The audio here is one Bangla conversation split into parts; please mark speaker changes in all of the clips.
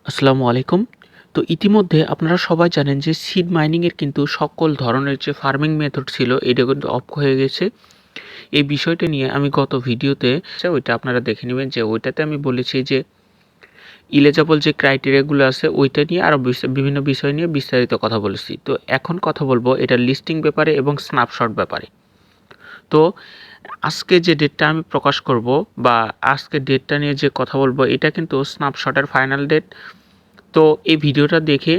Speaker 1: আসসালামু আলাইকুম। তো ইতিমধ্যে আপনারা সবাই জানেন যে সিড মাইনিং এর কিন্তু সকল ধরনের যে ফার্মিং মেথড ছিল এটা কিন্তু অফ হয়ে গেছে। এই বিষয়টা নিয়ে আমি গত ভিডিওতে ওইটা আপনারা দেখে নেবেন যে ওইটাতে আমি বলেছি যে এলিজিবল যে ক্রাইটেরিয়াগুলো আছে ওইটা নিয়ে আরও বিভিন্ন বিষয় নিয়ে বিস্তারিত কথা বলেছি। তো এখন কথা বলবো এটার লিস্টিং ব্যাপারে এবং স্ন্যাপশট ব্যাপারে। তো আজকে যে ডেটটা আমি প্রকাশ করব বা আজকে ডেটটা নিয়ে যে কথা বলবো এটা কিন্তু স্ন্যাপশটের ফাইনাল ডেট। তো এই ভিডিওটা দেখে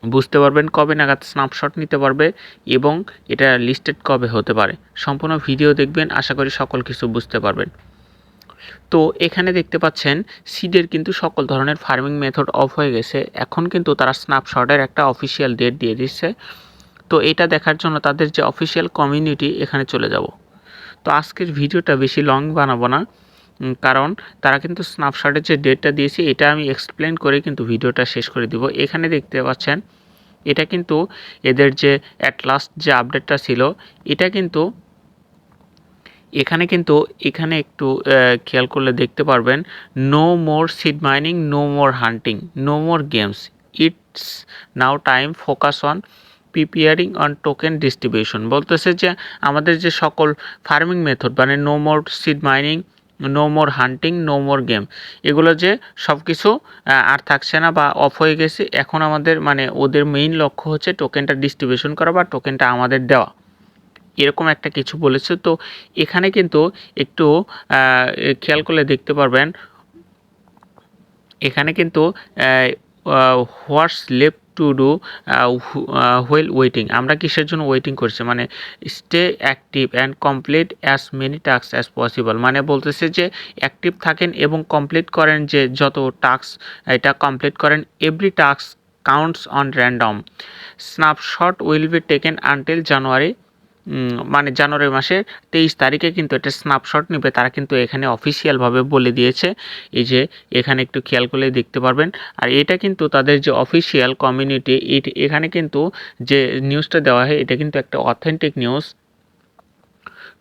Speaker 1: বুঝতে পারবেন কবে নাগাদ স্ন্যাপশট নিতে পারবে এবং এটা লিস্টেড কবে হতে পারে। সম্পূর্ণ ভিডিও দেখবেন, আশা করি সকল কিছু বুঝতে পারবেন। তো এখানে দেখতে পাচ্ছেন সিডের কিন্তু সকল ধরনের ফার্মিং মেথড অফ হয়ে গেছে। এখন কিন্তু তারা স্ন্যাপশটের একটা অফিসিয়াল ডেট দিয়ে দিচ্ছে। তো এটা দেখার জন্য তাদের যে অফিসিয়াল কমিউনিটি এখানে চলে যাব। তো আজকের ভিডিওটা বেশি লং বানাবো না, কারণ তারা কিন্তু স্ন্যাপশটের যে ডেটটা দিয়েছে এটা আমি এক্সপ্লেন করে কিন্তু ভিডিওটা শেষ করে দিব। এখানে দেখতে পাচ্ছেন এটা কিন্তু এদের যে অ্যাট লাস্ট যে আপডেটটা ছিল এটা কিন্তু এখানে একটু খেয়াল করলে দেখতে পারবেন, no more seed mining, no more hunting, no more games, it's now time focus on preparing on token distribution. বলতেছে যে আমাদের যে সকল ফার্মিং মেথড মানে no more seed mining, no more hunting, no more game, এগুলো যে সব কিছু আর থাকছে না বা অফ হয়ে গেছে। এখন আমাদের মানে ওদের মেইন লক্ষ্য হচ্ছে টোকেনটা ডিস্ট্রিবিউশন করা বা টোকেনটা আমাদের দেওয়া, এরকম একটা কিছু বলেছে। তো এখানে কিন্তু একটু খেয়াল করলে দেখতে পারবেন, এখানে কিন্তু what's left to do while waiting, আমরা কিসের জন্য ওয়েটিং করছি, মানে stay active and complete as many task as possible, মানে বলতেছে যে অ্যাক্টিভ থাকেন এবং কমপ্লিট করেন যে যত টাস্ক এটা কমপ্লিট করেন। Every task counts on random, snapshot will be taken until January, মানে জানুয়ারি মাসের 23 তারিখে কিন্তু এটা স্ন্যাপশট নেবে। তারা কিন্তু এখানে অফিসিয়ালভাবে বলে দিয়েছে, এই যে এখানে একটু খেয়াল করলে দেখতে পারবেন। আর এটা কিন্তু তাদের যে অফিসিয়াল কমিউনিটি, এখানে কিন্তু যে নিউজটা দেওয়া হয় এটা কিন্তু একটা অথেন্টিক নিউজ।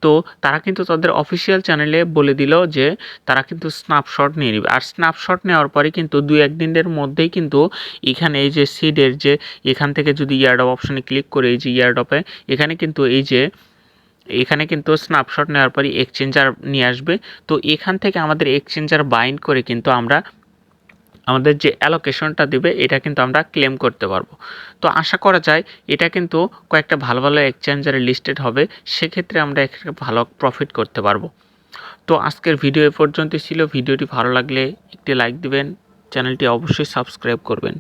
Speaker 1: তো তারা কিন্তু তাদের অফিসিয়াল চ্যানেলে বলে দিল যে তারা কিন্তু স্ন্যাপশট নিয়ে নেবে। আর স্ন্যাপশট নেওয়ার পরে কিন্তু 2-1 দিনের মধ্যেই কিন্তু এখানে এই যে সিডের যে এখান থেকে যদি ইয়ারড্রপ অপশনে ক্লিক করে এই যে ইয়ারড্রপে এখানে কিন্তু এই যে এখানে কিন্তু স্ন্যাপশট নেওয়ার পরই এক্সচেঞ্জার নিয়ে আসবে। তো এখান থেকে আমাদের এক্সচেঞ্জার বাইন্ড করে কিন্তু আমরা আমাদের যে অ্যালোকেশনটা দেবে এটা কিন্তু আমরা ক্লেম করতে পারবো। তো আশা করা যায় এটা কিন্তু কয়েকটা ভালো ভালো এক্সচেঞ্জারে লিস্টেড হবে, সেক্ষেত্রে আমরা এখানে ভালো প্রফিট করতে পারবো। তো আজকের ভিডিও এ পর্যন্তই ছিল। ভিডিওটি ভালো লাগলে একটি লাইক দিবেন, চ্যানেলটি অবশ্যই সাবস্ক্রাইব করবেন।